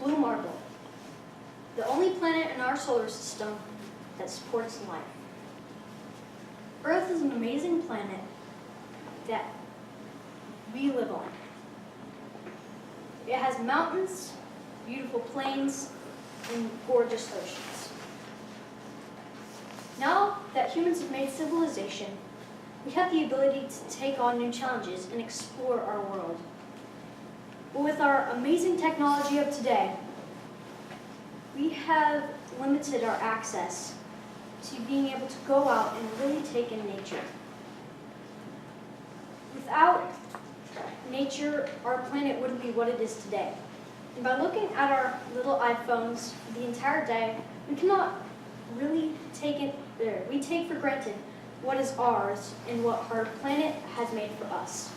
blue marble, the only planet in our solar system that supports life. Earth is an amazing planet that we live on. It has mountains, beautiful plains, and gorgeous oceans. Now that humans have made civilization, we have the ability to take on new challenges and explore our world. But with our amazing technology of today, we have limited our access to being able to go out and really take in nature. Without nature, our planet wouldn't be what it is today. And by looking at our little iPhones the entire day, we cannot really we take for granted what is ours and what our planet has made for us.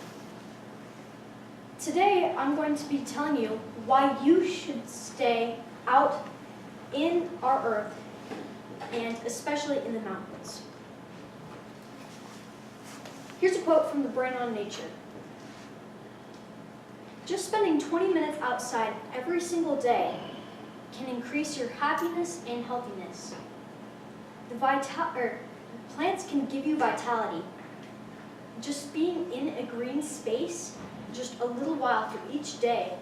Today, I'm going to be telling you why you should stay out in our Earth, and especially in the mountains. Here's a quote from the Brain on Nature. Just spending 20 minutes outside every single day can increase your happiness and healthiness. Plants can give you vitality. Just being in a green space just a little while for each day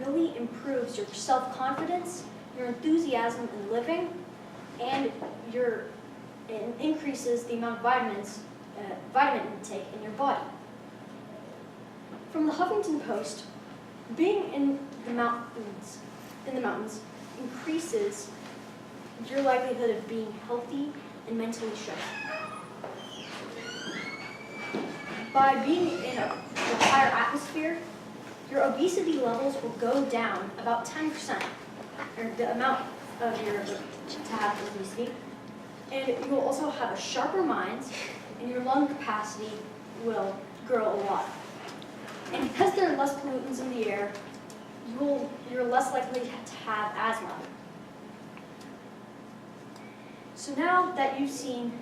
really improves your self-confidence, your enthusiasm in living, and increases the amount of vitamin intake in your body. From the Huffington Post, being in the mountains increases your likelihood of being healthy and mentally sharp. By being in a higher atmosphere, your obesity levels will go down about 10%, or the amount of your to have obesity. And you will also have a sharper mind, and your lung capacity will grow a lot. And because there are less pollutants in the air, you're less likely to have asthma. So now that you've seen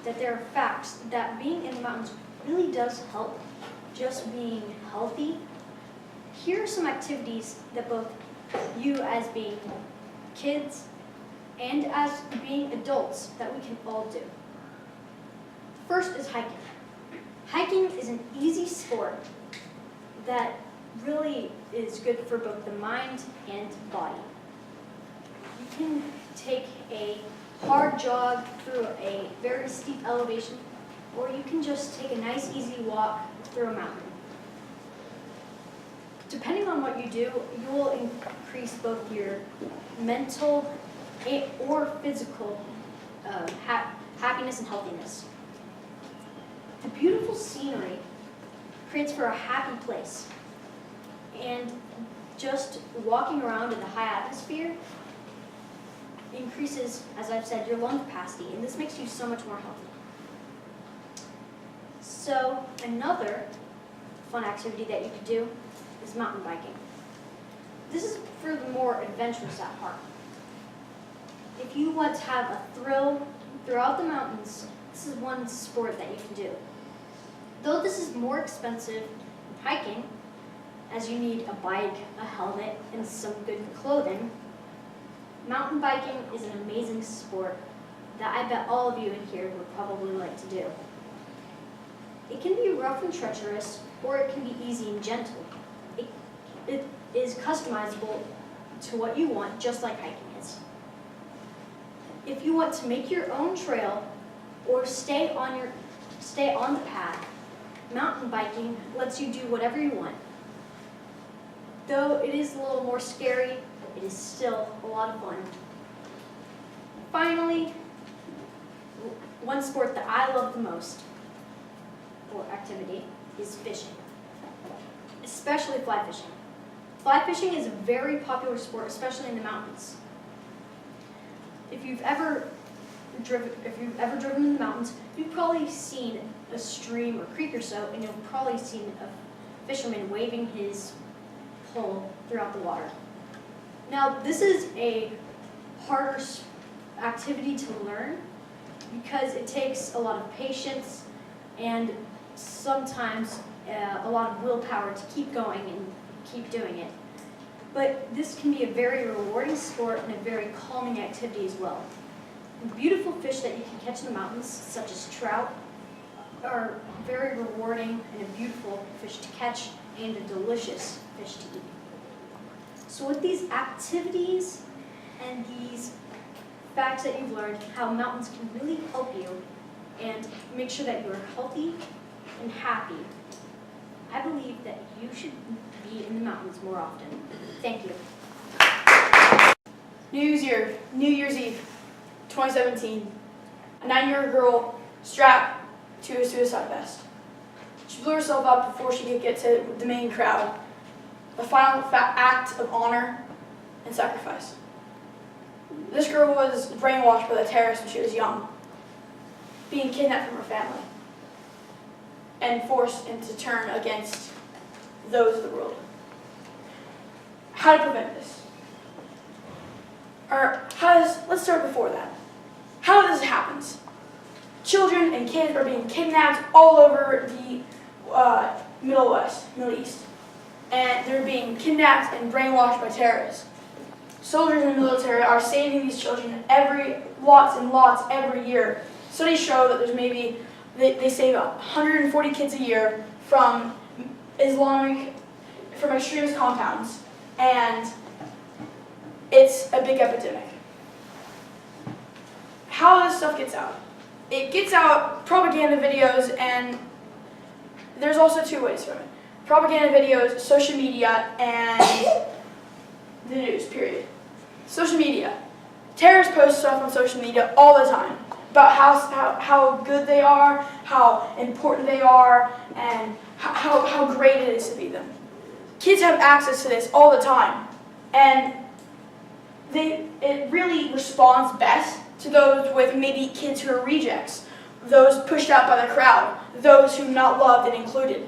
that there are facts that being in the mountains really does help just being healthy, here are some activities that both you as being kids and as being adults that we can all do. First is hiking. Hiking is an easy sport that really is good for both the mind and body. You can take a hard jog through a very steep elevation, or you can just take a nice easy walk through a mountain. Depending on what you do, you will increase both your mental or physical happiness and healthiness. The beautiful scenery creates for a happy place, and just walking around in the high atmosphere increases, as I've said, your lung capacity, and this makes you so much more healthy. So another fun activity that you could do is mountain biking. This is for the more adventurous at heart. If you want to have a thrill throughout the mountains, this is one sport that you can do. Though this is more expensive than hiking, as you need a bike, a helmet, and some good clothing, mountain biking is an amazing sport that I bet all of you in here would probably like to do. It can be rough and treacherous, or it can be easy and gentle. It is customizable to what you want, just like hiking is. If you want to make your own trail or stay on the path, mountain biking lets you do whatever you want. Though it is a little more scary, it is still a lot of fun. Finally, one sport that I love the most, or activity, is fishing, especially fly fishing. Fly fishing is a very popular sport, especially in the mountains. If you've ever driven in the mountains, you've probably seen a stream or creek or so, and you've probably seen a fisherman waving his pole throughout the water. Now, this is a harder activity to learn because it takes a lot of patience and sometimes a lot of willpower to keep going and keep doing it. but this can be a very rewarding sport and a very calming activity as well. And beautiful fish that you can catch in the mountains, such as trout, are very rewarding and a beautiful fish to catch and a delicious fish to eat. So with these activities and these facts that you've learned, how mountains can really help you and make sure that you are healthy and happy, I believe that you should be in the mountains more often. Thank you. New Year's Eve, 2017. A 9-year-old girl strapped to a suicide vest. She blew herself up before she could get to the main crowd. A final act of honor and sacrifice. This girl was brainwashed by the terrorists when she was young, being kidnapped from her family, and forced into turn against those of the world. How to prevent this? Let's start before that. How this happens? Children and kids are being kidnapped all over the Middle East. And they're being kidnapped and brainwashed by terrorists. Soldiers in the military are saving these children lots and lots every year. Studies show that there's maybe, they save 140 kids a year from extremist compounds, and it's a big epidemic. How this stuff gets out? It gets out propaganda videos, and there's also two ways from it. Propaganda videos, social media, and the news, period. Social media. Terrorists post stuff on social media all the time about how good they are, how important they are, and how great it is to be them. Kids have access to this all the time, and it really responds best to those with maybe kids who are rejects, those pushed out by the crowd, those who are not loved and included.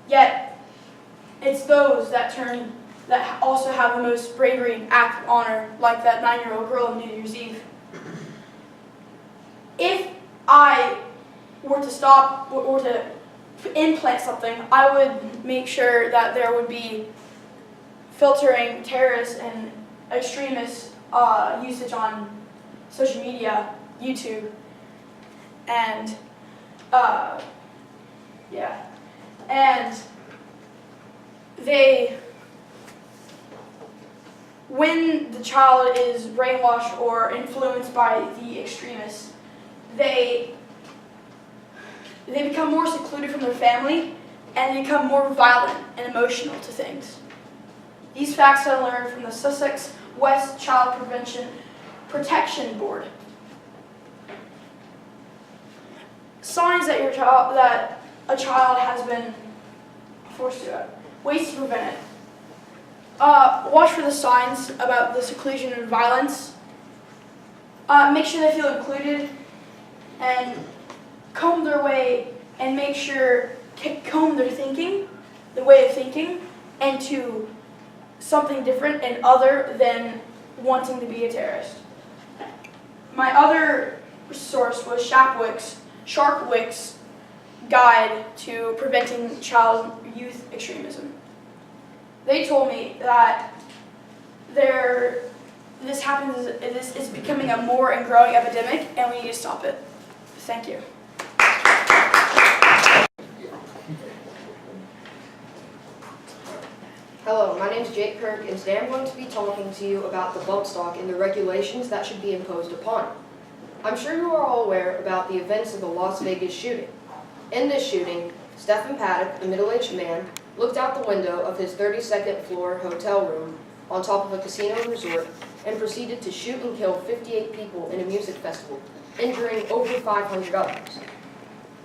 Yet, it's those that also have the most bravery and act of honor, like that 9-year-old girl on New Year's Eve. If I were to stop or to implant something, I would make sure that there would be filtering terrorists and extremist usage on social media, YouTube, and when the child is brainwashed or influenced by the extremists, they become more secluded from their family and they become more violent and emotional to things. These facts I learned from the Sussex West Child Protection Board. Signs that a child has been forced to it. Ways to prevent it. Watch for the signs about the seclusion and violence. Make sure they feel included, and comb their way and make sure comb their thinking, the way of thinking, into something different and other than wanting to be a terrorist. My other source was Sharkwick's Guide to Preventing Youth Extremism. They told me that this is becoming a more and growing epidemic, and we need to stop it. Thank you. Hello, my name is Jake Kirk, and today I'm going to be talking to you about the bump stock and the regulations that should be imposed upon it. I'm sure you are all aware about the events of the Las Vegas shooting. In this shooting, Stephen Paddock, a middle-aged man, looked out the window of his 32nd floor hotel room on top of a casino resort and proceeded to shoot and kill 58 people in a music festival, injuring over 500 others.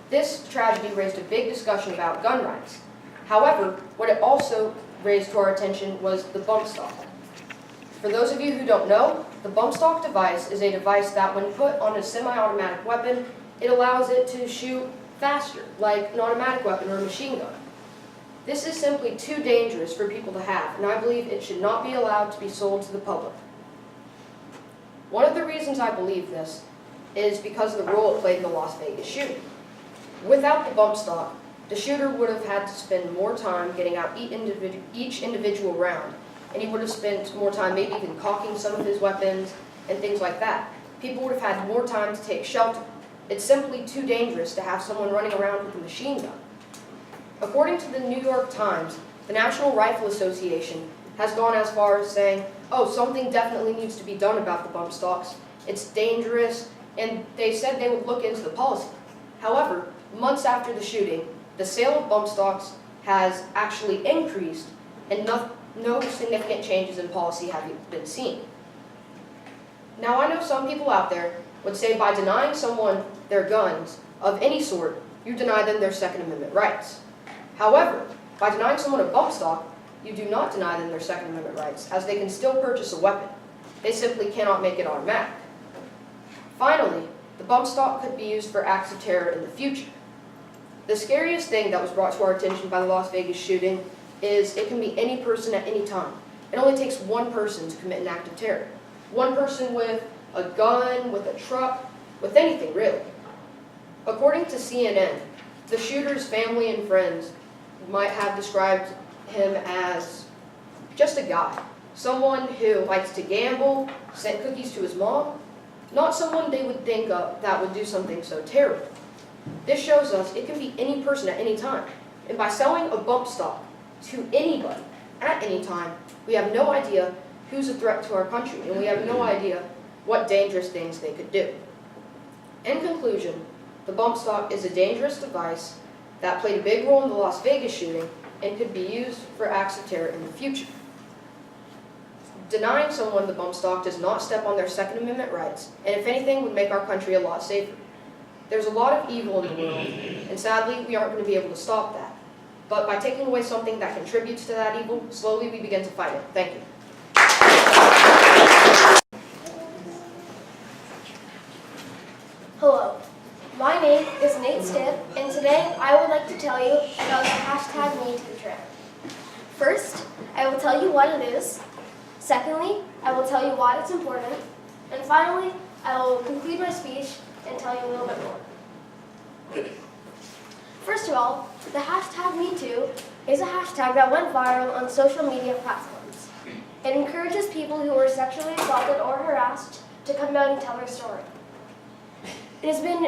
This tragedy raised a big discussion about gun rights. However, what it also raised to our attention was the bump stock. For those of you who don't know, the bump stock device is a device that when put on a semi-automatic weapon, it allows it to shoot faster, like an automatic weapon or a machine gun. This is simply too dangerous for people to have, and I believe it should not be allowed to be sold to the public. One of the reasons I believe this is because of the role it played in the Las Vegas shooting. Without the bump stock, the shooter would have had to spend more time getting out each individual round, and he would have spent more time maybe even caulking some of his weapons and things like that. People would have had more time to take shelter. It's simply too dangerous to have someone running around with a machine gun. According to the New York Times, the National Rifle Association has gone as far as saying, oh, something definitely needs to be done about the bump stocks. It's dangerous, and they said they would look into the policy. However, months after the shooting, the sale of bump stocks has actually increased, and no significant changes in policy have been seen. Now, I know some people out there would say by denying someone their guns of any sort, you deny them their Second Amendment rights. However, by denying someone a bump stock, you do not deny them their Second Amendment rights, as they can still purchase a weapon. They simply cannot make it automatic. Finally, the bump stock could be used for acts of terror in the future. The scariest thing that was brought to our attention by the Las Vegas shooting is it can be any person at any time. It only takes one person to commit an act of terror. One person with a gun, with a truck, with anything really. According to CNN, the shooter's family and friends might have described him as just a guy. Someone who likes to gamble, sent cookies to his mom. Not someone they would think of that would do something so terrible. This shows us it can be any person at any time. And by selling a bump stock to anybody at any time, we have no idea who's a threat to our country, and we have no idea what dangerous things they could do. In conclusion, the bump stock is a dangerous device that played a big role in the Las Vegas shooting and could be used for acts of terror in the future. Denying someone the bump stock does not step on their Second Amendment rights, and if anything, would make our country a lot safer. There's a lot of evil in the world, and sadly, we aren't going to be able to stop that. But by taking away something that contributes to that evil, slowly we begin to fight it. Thank you. Hello, my name is Nate Stiff, and today I would like to tell you about the hashtag #MeTooTrend. First, I will tell you what it is. Secondly, I will tell you why it's important. And finally, I will conclude my speech and tell you a little bit more. First of all, the hashtag #MeToo is a hashtag that went viral on social media platforms. It encourages people who were sexually assaulted or harassed to come out and tell their story. It has been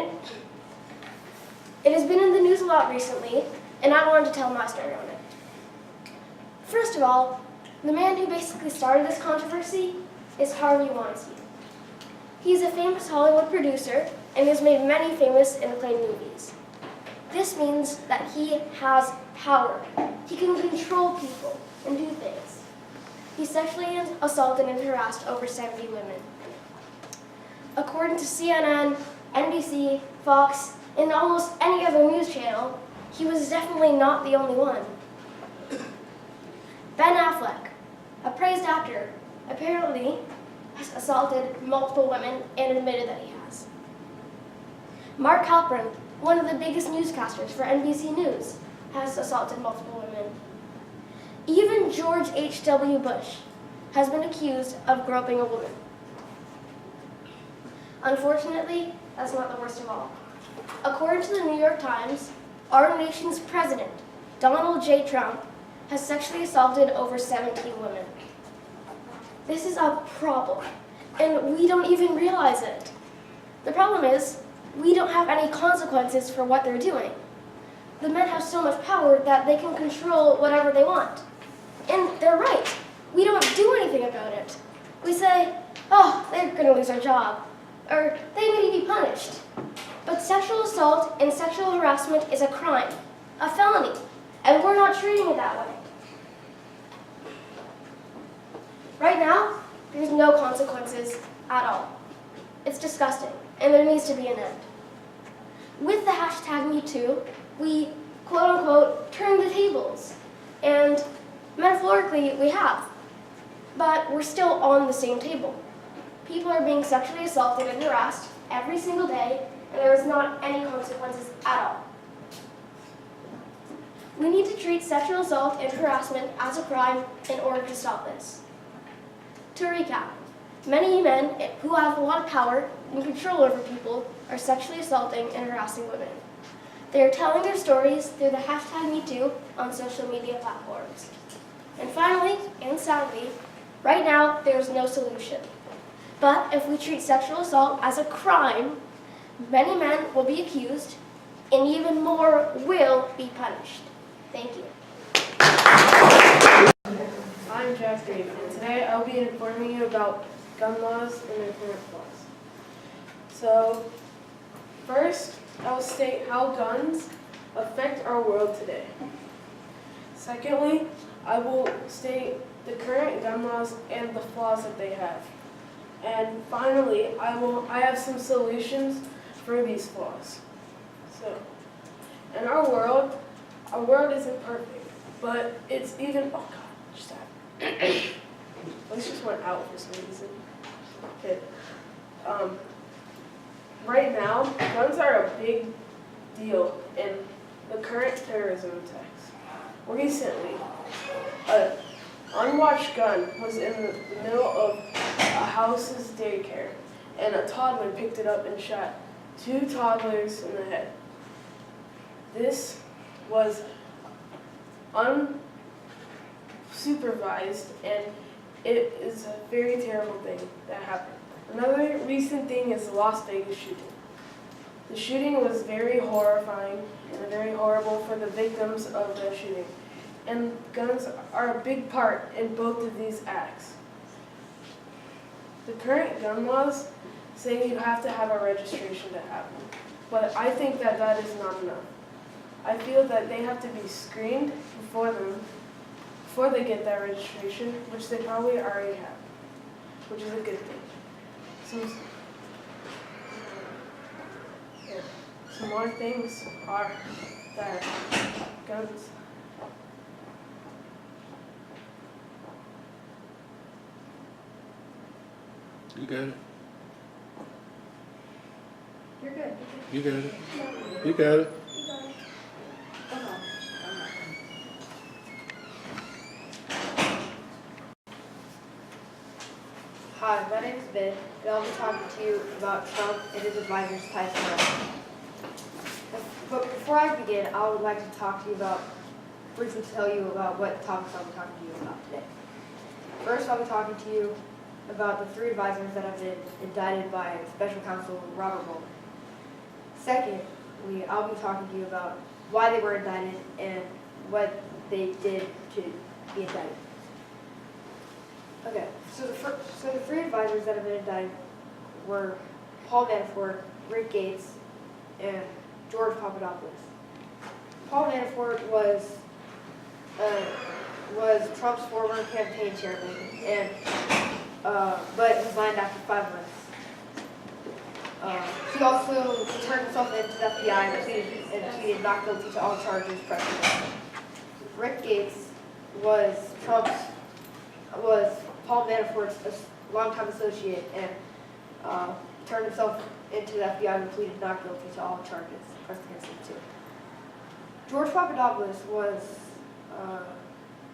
in the news a lot recently, and I wanted to tell my story on it. First of all, the man who basically started this controversy is Harvey Weinstein. He's a famous Hollywood producer and has made many famous and acclaimed movies. This means that he has power. He can control people and do things. He sexually assaulted and harassed over 70 women. According to CNN, NBC, Fox, and almost any other news channel, he was definitely not the only one. Ben Affleck, a praised actor, apparently has assaulted multiple women and admitted that he has. Mark Halperin, one of the biggest newscasters for NBC News, has assaulted multiple women. Even George H.W. Bush has been accused of groping a woman. Unfortunately, that's not the worst of all. According to the New York Times, our nation's president, Donald J. Trump, has sexually assaulted over 17 women. This is a problem, and we don't even realize it. The problem is, we don't have any consequences for what they're doing. The men have so much power that they can control whatever they want. And they're right. We don't do anything about it. We say, oh, they're going to lose their job, or they need to be punished. But sexual assault and sexual harassment is a crime, a felony, and we're not treating it that way. Right now, there's no consequences at all. It's disgusting, and there needs to be an end. With the hashtag #MeToo, we, quote unquote, turn the tables. And metaphorically, we have. But we're still on the same table. People are being sexually assaulted and harassed every single day, and there is not any consequences at all. We need to treat sexual assault and harassment as a crime in order to stop this. To recap, many men who have a lot of power and control over people are sexually assaulting and harassing women. They are telling their stories through the hashtag #MeToo on social media platforms. And finally, and soundly, right now there's no solution. But if we treat sexual assault as a crime, many men will be accused and even more will be punished. Thank you. I'm Jack Dave, and today I'll be informing you about gun laws and their current flaws. So, first, I'll state how guns affect our world today. Secondly, I will state the current gun laws and the flaws that they have. And finally, I have some solutions for these flaws. So, in our world isn't perfect, but it's even, oh God, just that. Let's just went out for some reason. Okay. Right now, guns are a big deal in the current terrorism attacks. Recently, an unwatched gun was in the middle of a house's daycare, and a toddler picked it up and shot 2 toddlers in the head. This was unsupervised, and it is a very terrible thing that happened. Another recent thing is the Las Vegas shooting. The shooting was very horrifying and very horrible for the victims of the shooting. And guns are a big part in both of these acts. The current gun laws say you have to have a registration to have them, but I think that that is not enough. I feel that they have to be screened before they get that registration, which they probably already have, which is a good thing. Some more things are that guns. You got it. You're good. You got it. You got it. Hi, my name is Ben, and I'll be talking to you about Trump and his advisors tied to Russia. But before I begin, I would like to briefly tell you about what topics I'll be talking to you about today. First, I'll be talking to you about the 3 advisors that have been indicted by Special Counsel Robert Mueller. Secondly, I'll be talking to you about why they were indicted and what they did to be indicted. Okay, so the 3 advisors that have been indicted were Paul Manafort, Rick Gates, and George Papadopoulos. Paul Manafort was Trump's former campaign chairman, and but resigned after 5 months. He also turned himself into the FBI and pleaded not guilty to all charges pressed against him. Rick Gates was Paul Manafort's longtime associate and turned himself into the FBI and pleaded not guilty to all charges pressed against him too. George Papadopoulos was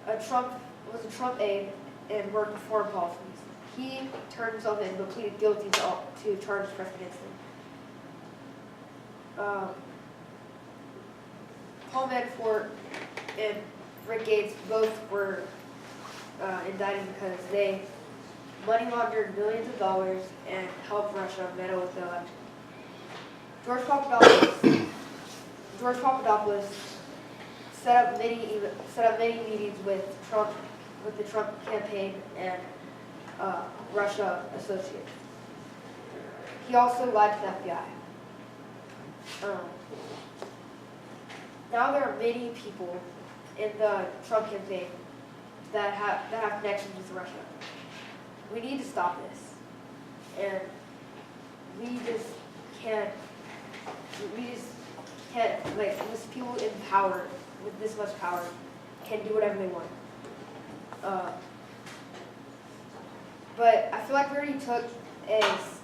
a Trump aide and worked with foreign policies. He turned himself in but pleaded guilty to charges pressed against him. Paul Manafort and Rick Gates both were indicted because they money laundered millions of dollars and helped Russia meddle with the election. George Papadopoulos set up many meetings with the Trump campaign and Russia associates. He also lied to the FBI. Now there are many people in the Trump campaign that have connections with Russia. We need to stop this, and we just can't like these people in power with this much power can do whatever they want. But I feel like we already took a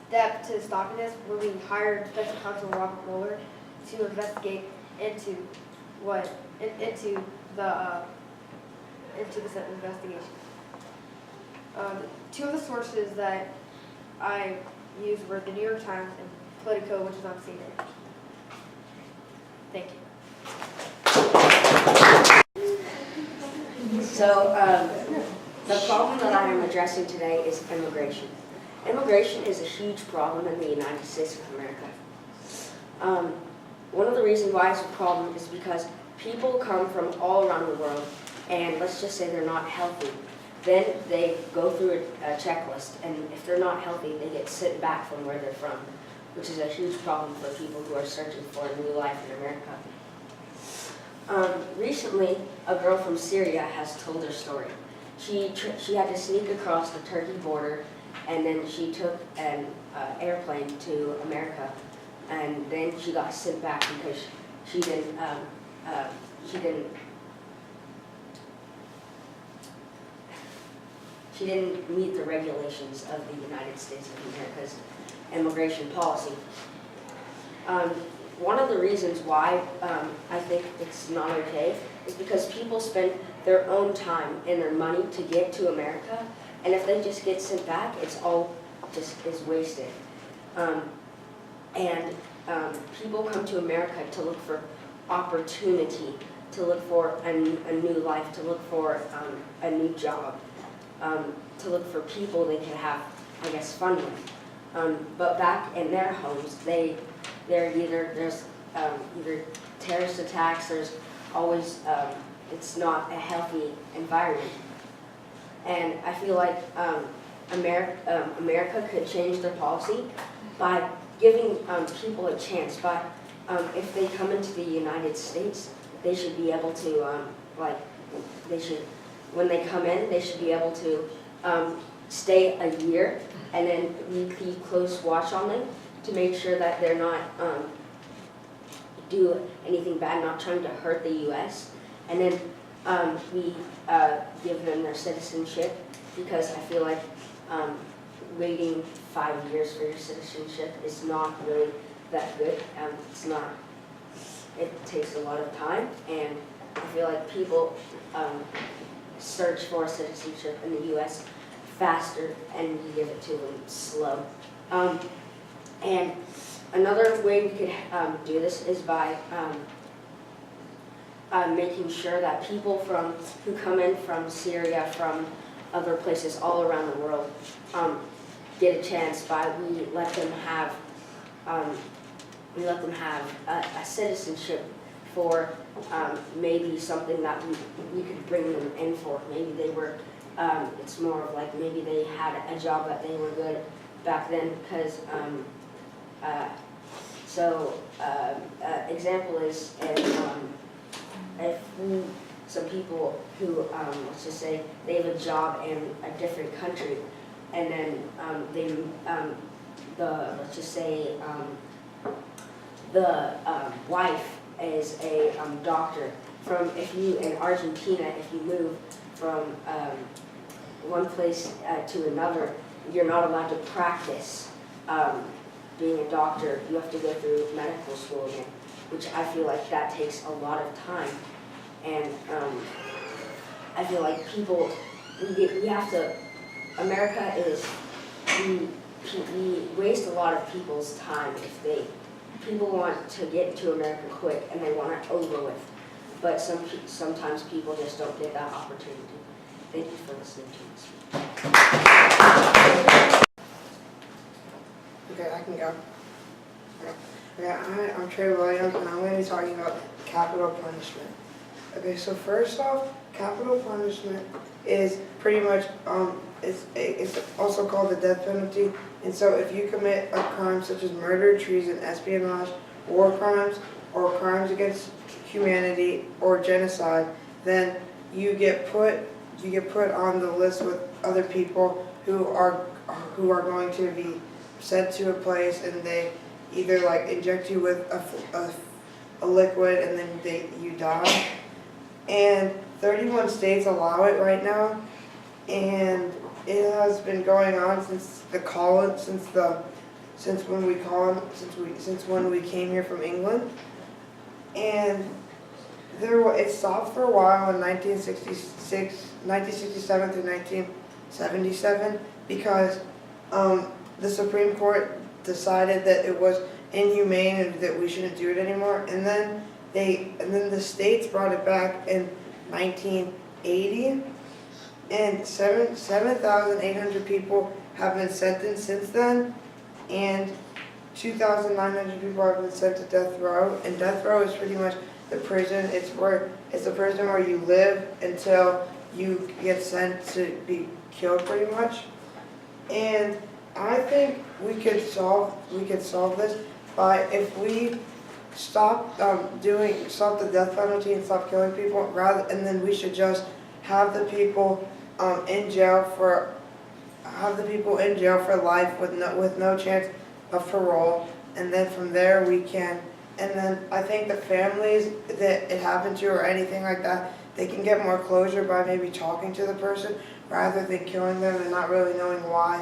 step to stopping this when we hired Special Counsel Robert Mueller to investigate into this investigation. 2 of the sources that I used were the New York Times and Politico, which is on CNN. Thank you. So The problem that I am addressing today is immigration. Immigration is a huge problem in the United States of America. One of the reasons why it's a problem is because people come from all around the world, and let's just say they're not healthy. Then they go through a checklist, and if they're not healthy, they get sent back from where they're from, which is a huge problem for people who are searching for a new life in America. Recently, a girl from Syria has told her story. She had to sneak across the Turkey border, and then she took an airplane to America, and then she got sent back because she didn't meet the regulations of the United States of America's immigration policy. One of the reasons why I think it's not okay is because people spend their own time and their money to get to America, and if they just get sent back, it's all just is wasted. People come to America to look for opportunity, to look for a new life, to look for a new job, to look for people they can have, I guess, fun with. But back in their homes, there's either terrorist attacks. There's always it's not a healthy environment, and I feel like America could change their policy by giving people a chance. But if they come into the United States, they should be able to when they come in, they should be able to stay a year, and then we keep close watch on them to make sure that they're not do anything bad, not trying to hurt the U.S. And then we give them their citizenship, because I feel like waiting 5 years for your citizenship is not really that good. It's not. It takes a lot of time, and I feel like people search for citizenship in the U.S. faster, and we give it to them slow. And another way we could do this is by making sure that people who come in from Syria, from other places all around the world, get a chance. We let them have a citizenship for maybe something that we could bring them in for. Maybe they were. It's more of like maybe they had a job that they were good back then, because. Example is if some people who, let's just say, they have a job in a different country, and then let's just say the wife is a doctor. In Argentina, if you move from one place to another, you're not allowed to practice being a doctor. You have to go through medical school again, which I feel like that takes a lot of time. And I feel like we have to, America is, we waste a lot of people's time if people want to get to America quick and they want it over with. But sometimes people just don't get that opportunity. Thank you for listening to me. Okay, I can go. Okay, I'm Trey Williams, and I'm going to be talking about capital punishment. Okay, so first off, capital punishment is pretty much, it's also called the death penalty. And so if you commit a crime such as murder, treason, espionage, war crimes, or crimes against humanity, or genocide, then you get put on the list with other people who are going to be sent to a place, and they either like inject you with a liquid, and then you die. And 31 states allow it right now, and it has been going on since when we came here from England. And it stopped for a while in 1967 through 1977 because the Supreme Court decided that it was inhumane and that we shouldn't do it anymore. And then the states brought it back in 1980, and 7,800 people have been sentenced since then, and 2,900 people have been sent to death row. And death row is pretty much the prison. It's the prison where you live until you get sent to be killed, pretty much. And I think we could solve this by, if we stop the death penalty and stop killing people, and then we should just have the people in jail for life with no chance of parole, and then from there we can, and then I think the families that it happened to or anything like that, they can get more closure by maybe talking to the person rather than killing them and not really knowing why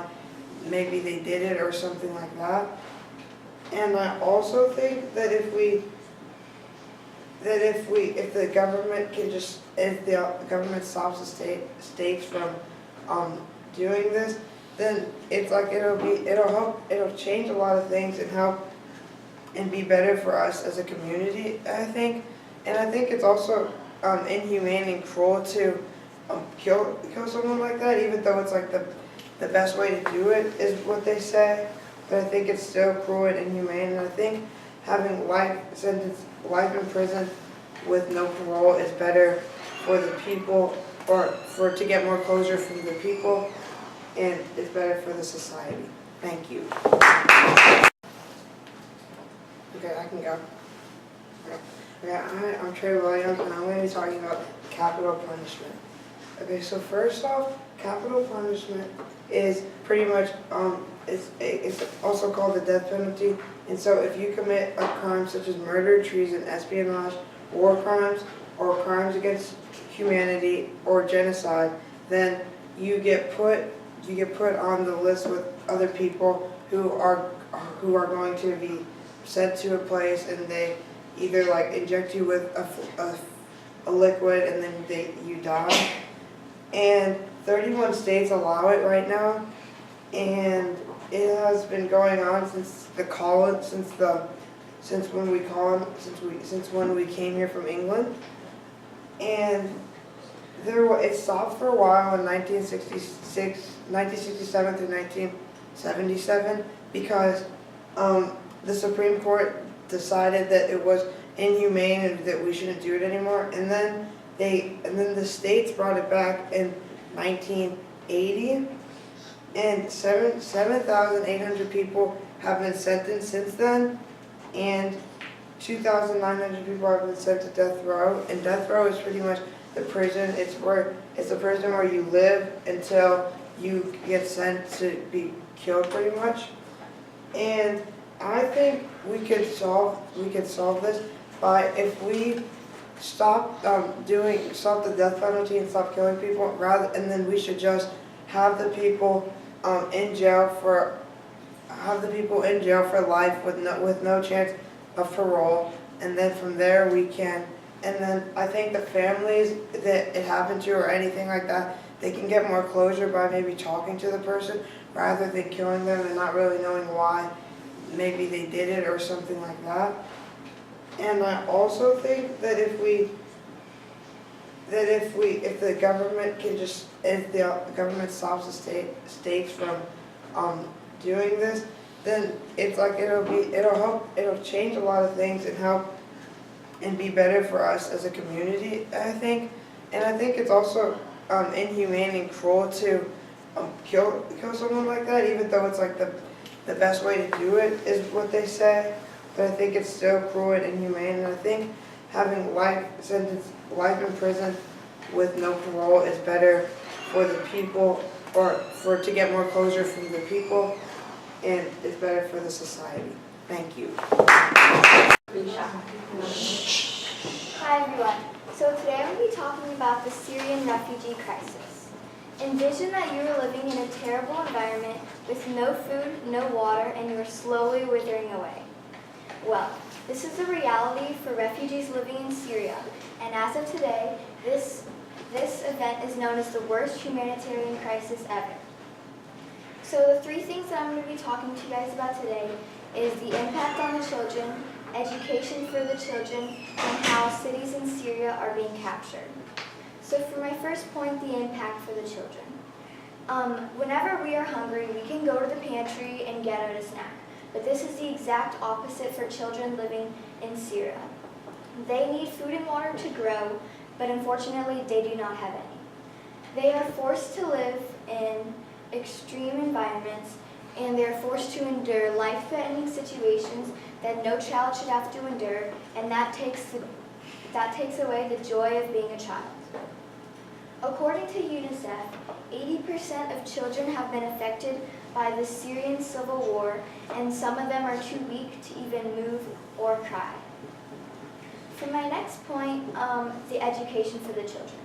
maybe they did it or something like that. And I also think that if the government stops the states from doing this, then it's like it'll change a lot of things and help and be better for us as a community, I think. And I think it's also inhumane and cruel to kill someone like that, even though it's like the best way to do it is what they say. But I think it's still cruel and inhumane, and I think having life in prison with no parole is better for the people, or to get more closure from the people, and it's better for the society. Thank you. Okay, I can go. Okay, I'm Trey Williams, and I'm going to be talking about capital punishment. Okay, so first off, capital punishment is pretty much it's also called the death penalty. And so if you commit a crime such as murder, treason, espionage, war crimes, or crimes against humanity or genocide, then you get put on the list with other people who are going to be sent to a place, and they either like inject you with a liquid and then you die. And 31 states allow it right now, and it has been going on since when we came here from England. And it stopped for a while in 1967 through 1977 because the Supreme Court decided that it was inhumane and that we shouldn't do it anymore. And then the states brought it back in 1980, and 7,800 people have been sentenced since then, and 2,900 people have been sent to death row. And death row is pretty much the prison. It's the prison where you live until you get sent to be killed, pretty much. And I think we could solve this by, if we stop the death penalty and stop killing people, and then we should just have the people in jail for life with no chance of parole, and then from there we can, and then I think the families that it happened to or anything like that, they can get more closure by maybe talking to the person rather than killing them and not really knowing why maybe they did it or something like that. And I also think that if the government stops the states from doing this, then it's like it'll change a lot of things and help and be better for us as a community, I think. And I think it's also inhumane and cruel to kill someone like that, even though it's like the best way to do it is what they say. But I think it's still cruel and inhumane, and I think having life in prison with no parole is better for the people, or to get more closure from the people, and it's better for the society. Thank you. Hi everyone. So today I'm going to be talking about the Syrian refugee crisis. Envision that you are living in a terrible environment with no food, no water, and you are slowly withering away. Well, this is the reality for refugees living in Syria, and as of today, this event is known as the worst humanitarian crisis ever. So the three things that I'm going to be talking to you guys about today is the impact on the children, education for the children, and how cities in Syria are being captured. So for my first point, the impact for the children. Whenever we are hungry, we can go to the pantry and get out a snack. But this is the exact opposite for children living in Syria. They need food and water to grow, but unfortunately they do not have any. They are forced to live in extreme environments, and they are forced to endure life-threatening situations that no child should have to endure, and that takes away the joy of being a child. According to UNICEF, 80% of children have been affected by the Syrian civil war, and some of them are too weak to even move or cry. For my next point, the education for the children.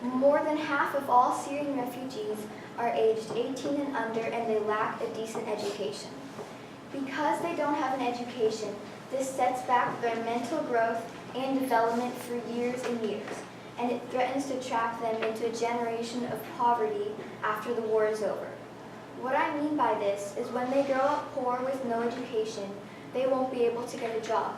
More than half of all Syrian refugees are aged 18 and under, and they lack a decent education. Because they don't have an education, this sets back their mental growth and development for years and years, and it threatens to trap them into a generation of poverty after the war is over. What I mean by this is when they grow up poor with no education, they won't be able to get a job.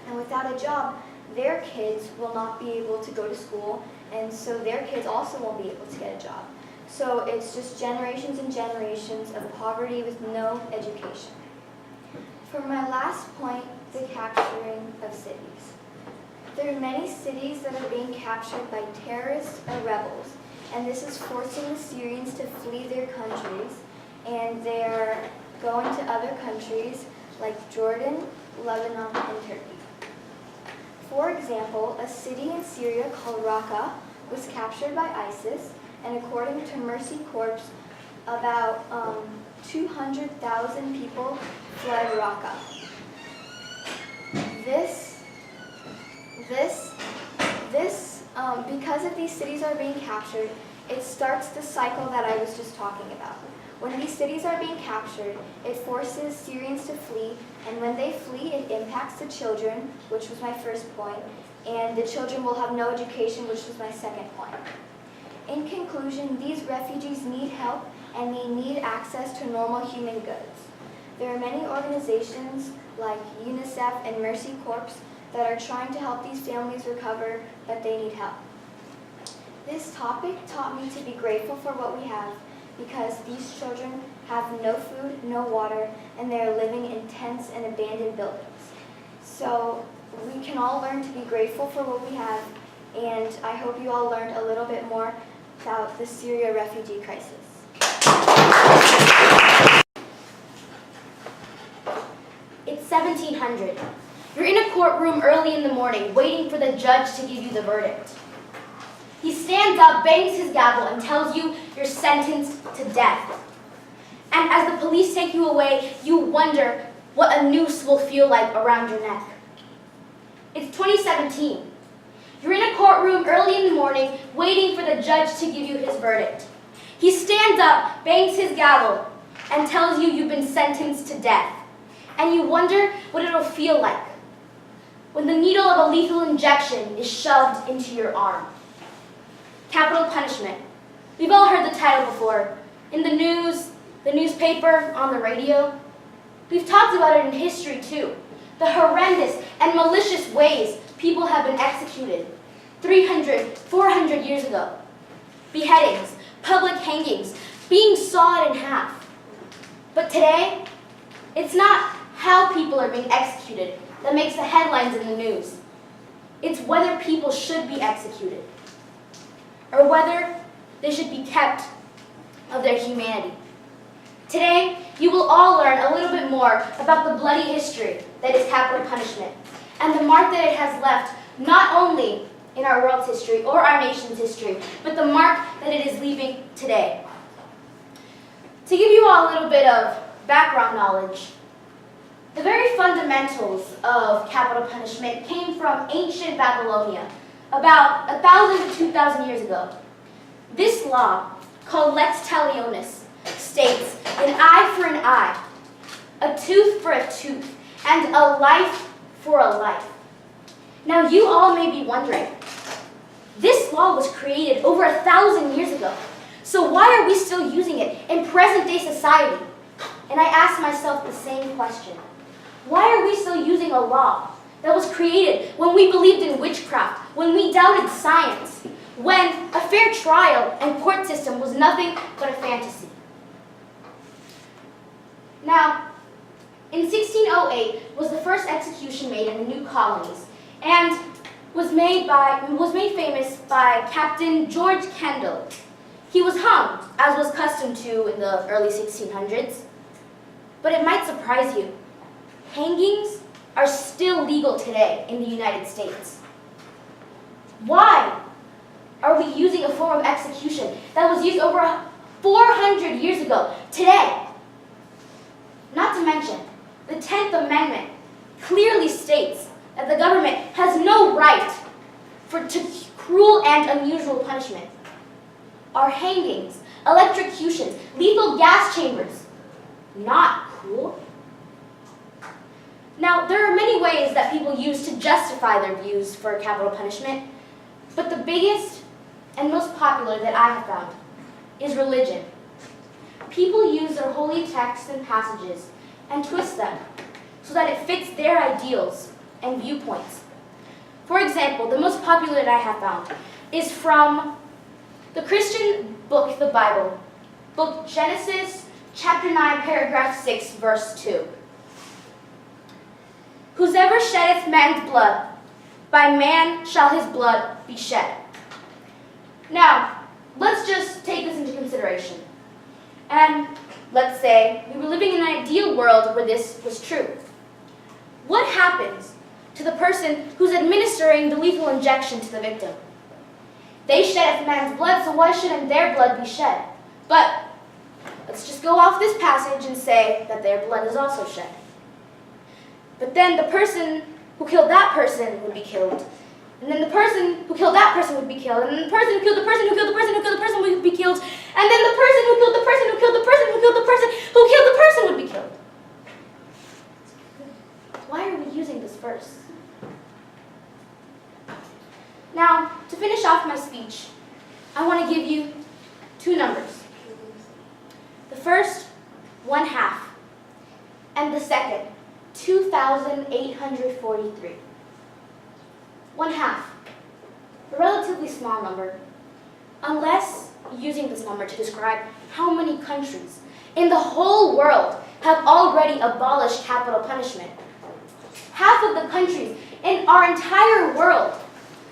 And without a job, their kids will not be able to go to school, and so their kids also won't be able to get a job. So it's just generations and generations of poverty with no education. For my last point, the capturing of cities. There are many cities that are being captured by terrorists or rebels, and this is forcing the Syrians to flee their countries, and they're going to other countries like Jordan, Lebanon, and Turkey. For example, a city in Syria called Raqqa was captured by ISIS, and according to Mercy Corps, about 200,000 people fled Raqqa. Because if these cities are being captured, it starts the cycle that I was just talking about. When these cities are being captured, it forces Syrians to flee, and when they flee, it impacts the children, which was my first point, and the children will have no education, which was my second point. In conclusion, these refugees need help, and they need access to normal human goods. There are many organizations like UNICEF and Mercy Corps that are trying to help these families recover, but they need help. This topic taught me to be grateful for what we have, because these children have no food, no water, and they are living in tents and abandoned buildings. So we can all learn to be grateful for what we have, and I hope you all learned a little bit more about the Syria refugee crisis. It's 1700. You're in a courtroom early in the morning, waiting for the judge to give you the verdict. He stands up, bangs his gavel, and tells you you're sentenced to death. And as the police take you away, you wonder what a noose will feel like around your neck. It's 2017. You're in a courtroom early in the morning, waiting for the judge to give you his verdict. He stands up, bangs his gavel, and tells you you've been sentenced to death. And you wonder what it'll feel like when the needle of a lethal injection is shoved into your arm. Capital punishment. We've all heard the title before. In the news, the newspaper, on the radio. We've talked about it in history too. The horrendous and malicious ways people have been executed 300, 400 years ago. Beheadings, public hangings, being sawed in half. But today, it's not how people are being executed that makes the headlines in the news. It's whether people should be executed, or whether they should be kept of their humanity. Today, you will all learn a little bit more about the bloody history that is capital punishment, and the mark that it has left not only in our world's history or our nation's history, but the mark that it is leaving today. To give you all a little bit of background knowledge, the very fundamentals of capital punishment came from ancient Babylonia, about 1,000 to 2,000 years ago. This law, called lex talionis, states an eye for an eye, a tooth for a tooth, and a life for a life. Now you all may be wondering, this law was created over 1,000 years ago, so why are we still using it in present-day society? And I ask myself the same question. Why are we still using a law that was created when we believed in witchcraft, when we doubted science, when a fair trial and court system was nothing but a fantasy. Now, in 1608 was the first execution made in the new colonies, and was made famous by Captain George Kendall. He was hung, as was custom to in the early 1600s. But it might surprise you, hangings are still legal today in the United States. Why are we using a form of execution that was used over 400 years ago today? Not to mention, the 10th Amendment clearly states that the government has no right to cruel and unusual punishment. Are hangings, electrocutions, lethal gas chambers not cruel? Now, there are many ways that people use to justify their views for capital punishment, but the biggest and most popular that I have found is religion. People use their holy texts and passages and twist them so that it fits their ideals and viewpoints. For example, the most popular that I have found is from the Christian book, the Bible, book Genesis, chapter 9, paragraph 6, verse 2. Whosoever sheddeth man's blood, by man shall his blood be shed. Now, let's just take this into consideration. And let's say we were living in an ideal world where this was true. What happens to the person who's administering the lethal injection to the victim? They sheddeth man's blood, so why shouldn't their blood be shed? But let's just go off this passage and say that their blood is also shed. But then the person who killed that person would be killed. And then the person who killed that person would be killed. And then the person who killed the person who killed the person who killed the person would be killed. And then the person who killed the person who killed the person who killed the person who killed the person would be killed. Why are we using this verse? Now, to finish off my speech, I want to give you two numbers. The first, 1/2, and the second, 2,843. 1/2, a relatively small number, unless using this number to describe how many countries in the whole world have already abolished capital punishment. Half of the countries in our entire world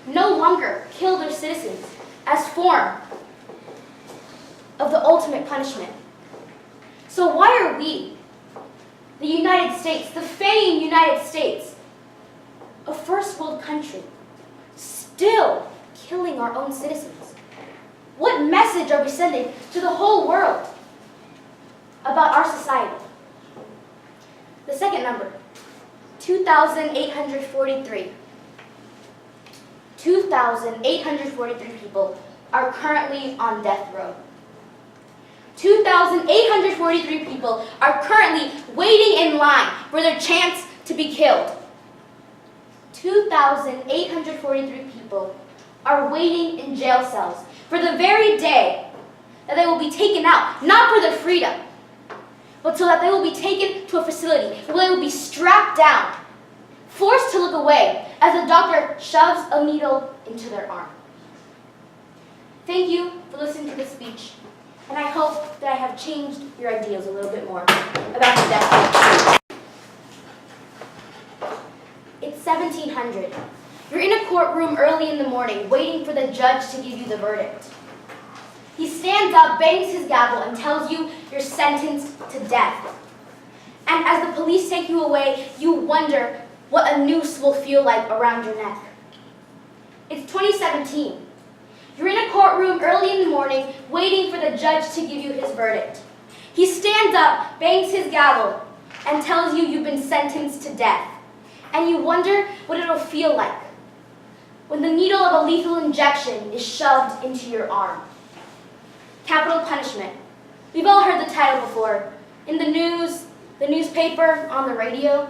no longer kill their citizens as form of the ultimate punishment. So why are we, the United States, the famed United States, a first world country, still killing our own citizens? What message are we sending to the whole world about our society? The second number, 2,843. 2,843 people are currently on death row. 2,843 people are currently waiting in line for their chance to be killed. 2,843 people are waiting in jail cells for the very day that they will be taken out, not for their freedom, but so that they will be taken to a facility where they will be strapped down, forced to look away as a doctor shoves a needle into their arm. Thank you for listening to this speech, and I hope that I have changed your ideas a little bit more about the death penalty. It's 1700. You're in a courtroom early in the morning, waiting for the judge to give you the verdict. He stands up, bangs his gavel, and tells you you're sentenced to death. And as the police take you away, you wonder what a noose will feel like around your neck. It's 2017. You're in a courtroom early in the morning, waiting for the judge to give you his verdict. He stands up, bangs his gavel, and tells you you've been sentenced to death. And you wonder what it'll feel like when the needle of a lethal injection is shoved into your arm. Capital punishment. We've all heard the title before. In the news, the newspaper, on the radio.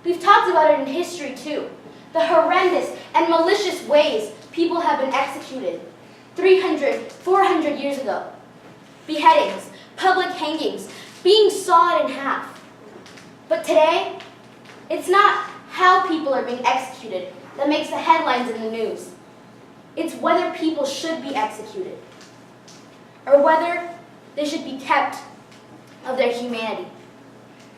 We've talked about it in history too. The horrendous and malicious ways people have been executed 300, 400 years ago. Beheadings, public hangings, being sawed in half. But today, it's not how people are being executed that makes the headlines in the news. It's whether people should be executed, or whether they should be kept of their humanity.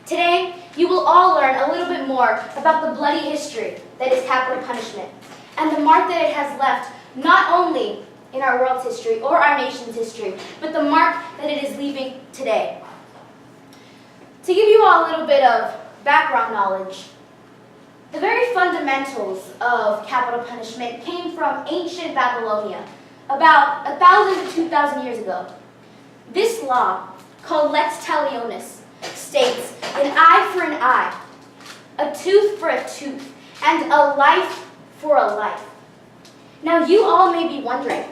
Today, you will all learn a little bit more about the bloody history that is capital punishment, and the mark that it has left not only in our world's history or our nation's history, but the mark that it is leaving today. To give you all a little bit of background knowledge, the very fundamentals of capital punishment came from ancient Babylonia, about 1,000 to 2,000 years ago. This law, called lex talionis, states an eye for an eye, a tooth for a tooth, and a life for a life. Now you all may be wondering,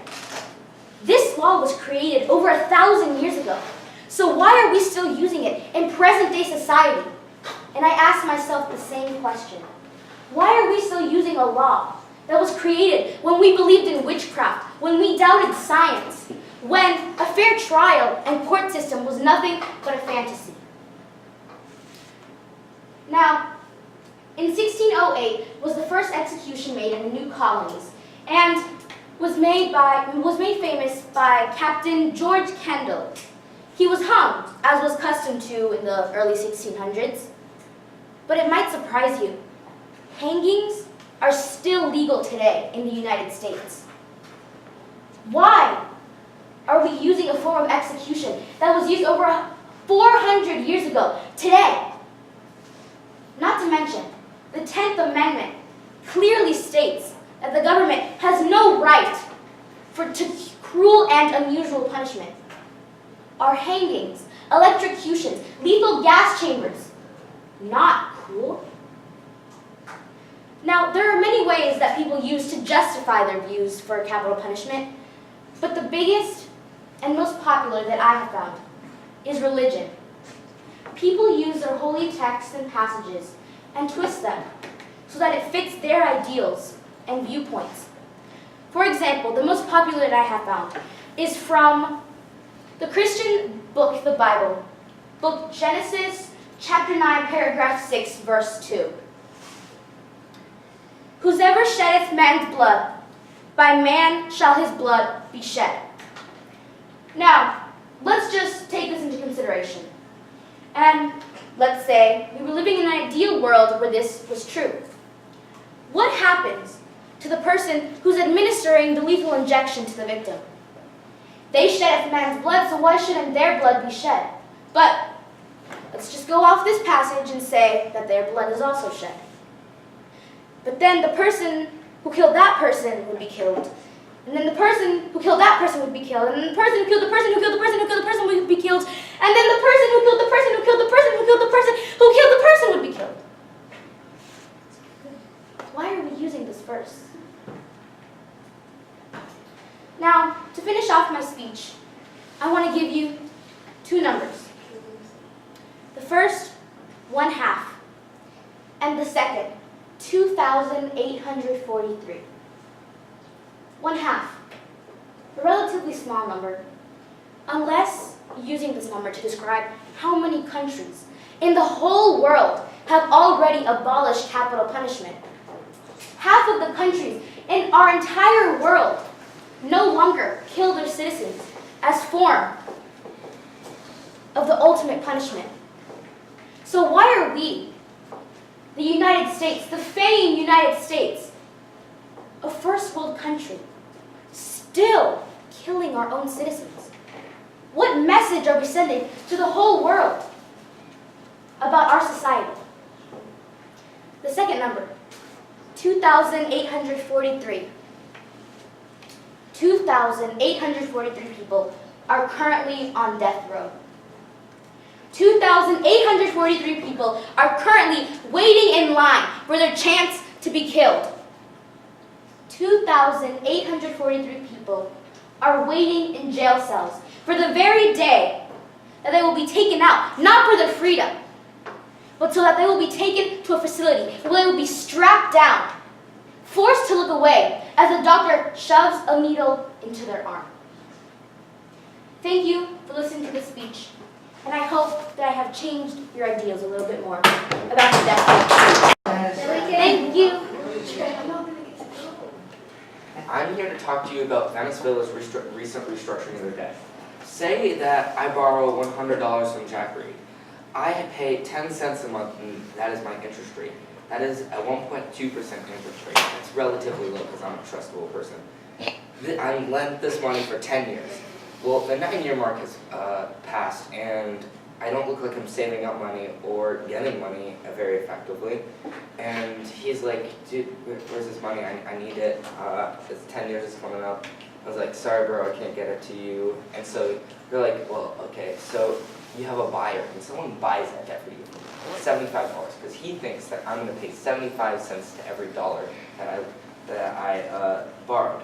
this law was created over 1,000 years ago, so why are we still using it in present-day society? And I ask myself the same question. Why are we still using a law that was created when we believed in witchcraft, when we doubted science, when a fair trial and court system was nothing but a fantasy? Now, in 1608 was the first execution made in the new colonies, and was made famous by Captain George Kendall. He was hung, as was custom to in the early 1600s. But it might surprise you, hangings are still legal today in the United States. Why are we using a form of execution that was used over 400 years ago today? Not to mention, the 10th Amendment clearly states that the government has no right to cruel and unusual punishment. Are hangings, electrocutions, lethal gas chambers not cruel? Now, there are many ways that people use to justify their views for capital punishment, but the biggest and most popular that I have found is religion. People use their holy texts and passages and twist them so that it fits their ideals and viewpoints. For example, the most popular that I have found is from the Christian book, the Bible, book Genesis, chapter 9, paragraph 6, verse 2. Whosoever sheddeth man's blood, by man shall his blood be shed. Now, let's just take this into consideration. And let's say we were living in an ideal world where this was true. What happens to the person who's administering the lethal injection to the victim? They shed man's blood, so why shouldn't their blood be shed? But let's just go off this passage and say that their blood is also shed. But then the person who killed that person would be killed. And then the person who killed that person would be killed. And then the person who killed the person who killed the person who killed the person would be killed. And then the person who killed the person who killed the person who killed the person who killed the person would be killed. Why are we using this verse? Now, to finish off my speech, I want to give you two numbers. The first, 1/2, and the second, 2,843. 1/2, a relatively small number, unless using this number to describe how many countries in the whole world have already abolished capital punishment. Half of the countries in our entire world no longer kill their citizens as form of the ultimate punishment. So why are we, the United States, the famed United States, a first world country, still killing our own citizens? What message are we sending to the whole world about our society? The second number, 2,843. 2,843 people are currently on death row. 2,843 people are currently waiting in line for their chance to be killed. 2,843 people are waiting in jail cells for the very day that they will be taken out, not for their freedom, but so that they will be taken to a facility where they will be strapped down, forced to look away as the doctor shoves a needle into their arm. Thank you for listening to this speech, and I hope that I have changed your ideas a little bit more about the death penalty. Thank you. I'm here to talk to you about Venezuela's recent restructuring of their debt. Say that I borrow $100 from Jack Reed. I pay 10 cents a month, and that is my interest rate. That is a 1.2% interest rate. That's relatively low because I'm a trustable person. I'm lent this money for 10 years. Well, the 9-year mark has passed, and I don't look like I'm saving up money or getting money very effectively. And he's like, dude, where's this money? I need it. It's 10 years is coming up. I was like, sorry, bro, I can't get it to you. And so they're like, well, okay, so you have a buyer, and someone buys that debt for you for $75 because he thinks that I'm going to pay 75 cents to every dollar that I borrowed.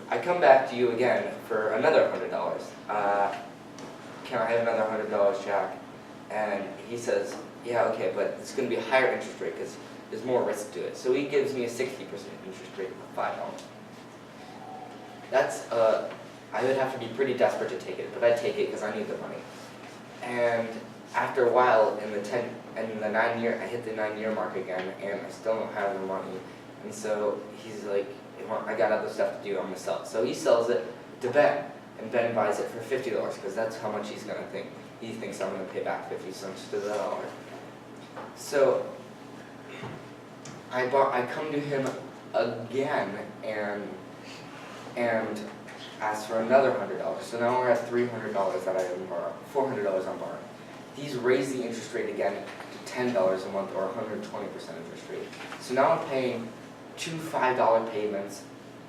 I come back to you again for another $100. Can I have another $100, Jack? And he says, yeah, okay, but it's going to be a higher interest rate because there's more risk to it. So he gives me a 60% interest rate of $5. That's, I would have to be pretty desperate to take it, but I'd take it because I need the money. And after a while, in the 9-year, I hit the 9-year mark again, and I still don't have the money. And so he's like, I got other stuff to do, I'm gonna sell it. So he sells it to Ben, and Ben buys it for $50 because that's how much he's gonna think. He thinks I'm gonna pay back 50 cents to the dollar. So I come to him again and ask for another $100. So now we're at $300 that I am borrowing, $400 I'm borrowing. He's raised the interest rate again to $10 a month or 120% interest rate. So now I'm paying 2 $5 payments,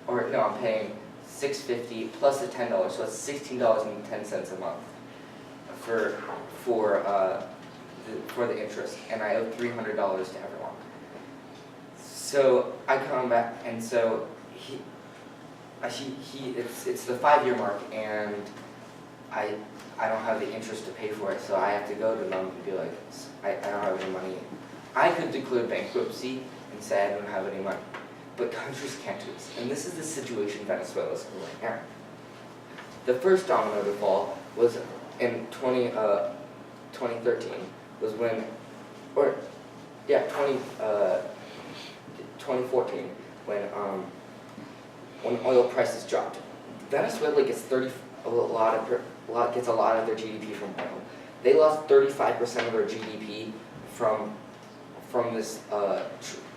or no, I'm paying $6.50 plus the $10, so it's $16.10 a month for the interest, and I owe $300 to everyone. So I come back, and so it's the 5-year mark, and I don't have the interest to pay for it, so I have to go to them and be like, I don't have any money. I could declare bankruptcy and say I don't have any money, but countries can't do this, and this is the situation Venezuela is in right now. The first domino to fall was in 2013, was when, 2014, when oil prices dropped. Venezuela gets gets a lot of their GDP from oil. They lost 35% of their GDP from this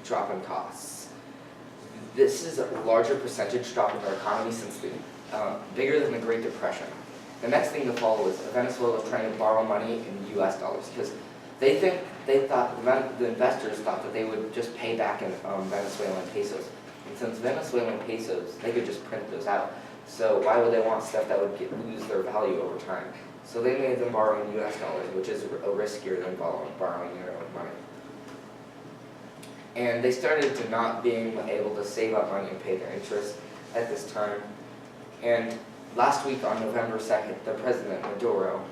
drop in costs. This is a larger percentage drop in their economy since bigger than the Great Depression. The next thing to follow is Venezuela trying to borrow money in U.S. dollars because the investors thought that they would just pay back in Venezuelan pesos. And since Venezuelan pesos, they could just print those out. So why would they want stuff that would lose their value over time? So they made them borrow in U.S. dollars, which is riskier than borrowing their own money. And they started to not being able to save up money and pay their interest at this time. And last week on November 2nd, the president, Maduro,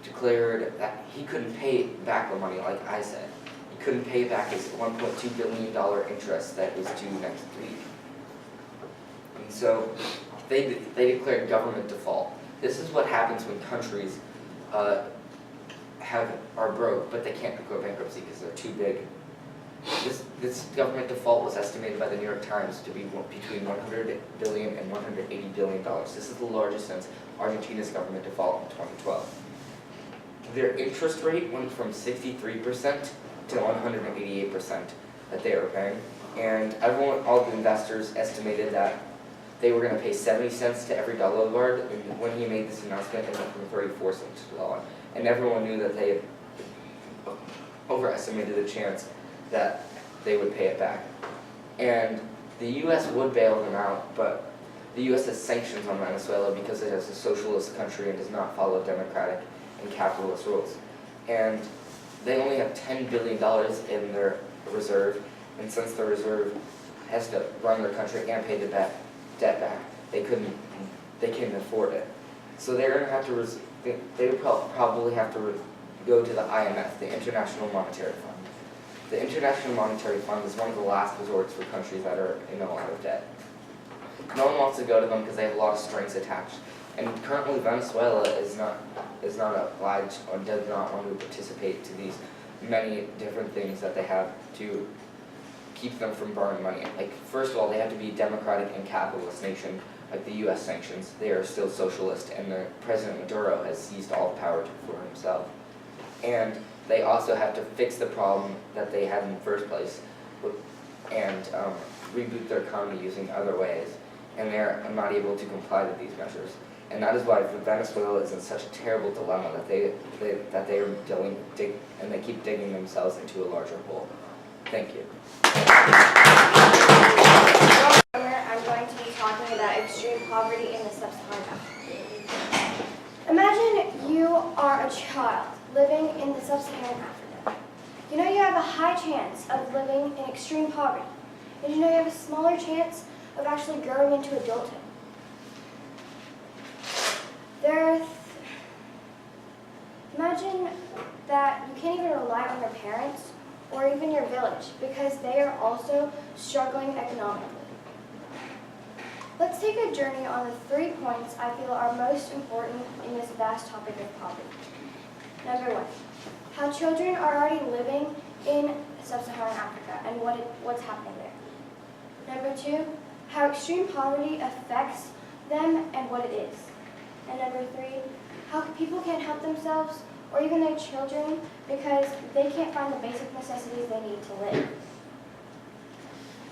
declared that he couldn't pay back the money, like I said. He couldn't pay back his $1.2 billion interest that was due next week. And so they declared government default. This is what happens when countries are broke, but they can't declare bankruptcy because they're too big. This government default was estimated by the New York Times to be between $100 billion and $180 billion. This is the largest since Argentina's government default in 2012. Their interest rate went from 63% to 188% that they were paying. And all the investors estimated that they were going to pay 70 cents to every dollar guard, and when he made this announcement, it went from 34 cents to $1. And everyone knew that they had overestimated the chance that they would pay it back. And the U.S. would bail them out, but the U.S. has sanctions on Venezuela because it is a socialist country and does not follow democratic and capitalist rules. And they only have $10 billion in their reserve, and since the reserve has to run their country and pay the debt back, they couldn't afford it. So they're going to have to, they would probably have to go to the IMF, the International Monetary Fund. The International Monetary Fund is one of the last resorts for countries that are in a lot of debt. No one wants to go to them because they have a lot of strings attached. And currently Venezuela is not obliged or does not want to participate to these many different things that they have to keep them from borrowing money. Like, first of all, they have to be a democratic and capitalist nation, like the U.S. sanctions. They are still socialist, and the President Maduro has seized all the power for himself. And they also have to fix the problem that they had in the first place, and reboot their economy using other ways. And they're not able to comply with these measures. And that is why Venezuela is in such a terrible dilemma that they are and they keep digging themselves into a larger hole. Thank you. I'm going to be talking about extreme poverty in the sub-Saharan Africa. Imagine you are a child living in the sub-Saharan Africa. You know you have a high chance of living in extreme poverty. And you know you have a smaller chance of actually growing into adulthood. Imagine that you can't even rely on your parents or even your village because they are also struggling economically. Let's take a journey on the 3 points I feel are most important in this vast topic of poverty. Number 1, how children are already living in sub-Saharan Africa and what's happening there. Number 2, how extreme poverty affects them and what it is. And number 3, how people can't help themselves or even their children because they can't find the basic necessities they need to live.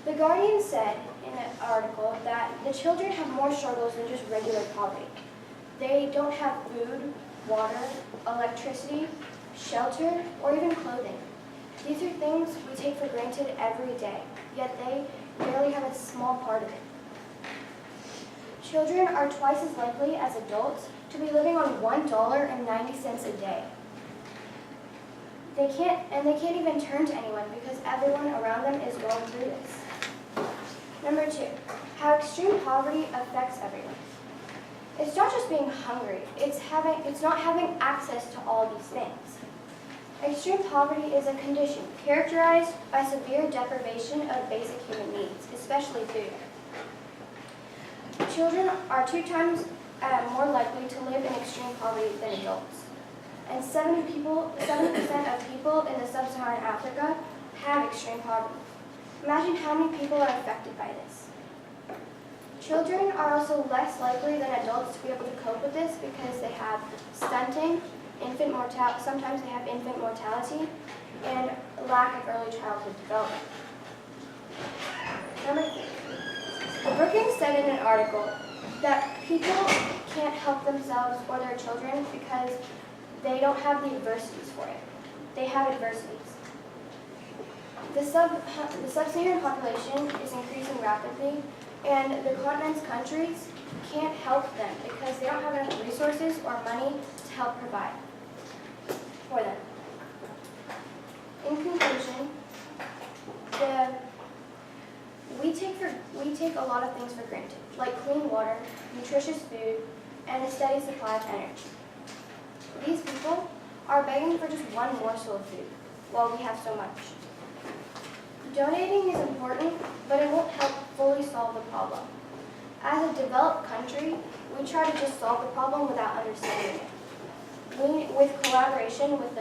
The Guardian said in an article that the children have more struggles than just regular poverty. They don't have food, water, electricity, shelter, or even clothing. These are things we take for granted every day, yet they barely have a small part of it. Children are twice as likely as adults to be living on $1.90 a day. They can't even turn to anyone because everyone around them is going through this. Number 2, how extreme poverty affects everyone. It's not just being hungry, it's not having access to all these things. Extreme poverty is a condition characterized by severe deprivation of basic human needs, especially food. Children are 2 times more likely to live in extreme poverty than adults. And 70% of people in the sub-Saharan Africa have extreme poverty. Imagine how many people are affected by this. Children are also less likely than adults to be able to cope with this because they have stunting, sometimes they have infant mortality, and lack of early childhood development. Number 3. Brookings said in an article that people can't help themselves or their children because they don't have the adversities for it. They have adversities. The sub-Saharan population is increasing rapidly, and the continent's countries can't help them because they don't have enough resources or money to help provide for them. In conclusion, we take a lot of things for granted, like clean water, nutritious food, and a steady supply of energy. These people are begging for just one morsel of food, while we have so much. Donating is important, but it won't help fully solve the problem. As a developed country, we try to just solve the problem without understanding it. With collaboration with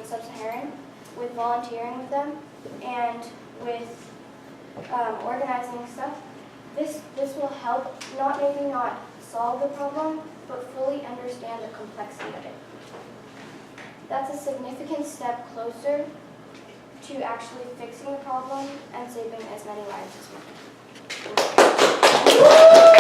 Sub-Saharan, with volunteering with them, and with organizing stuff, this will help maybe not solve the problem, but fully understand the complexity of it. That's a significant step closer to actually fixing the problem and saving as many lives as possible.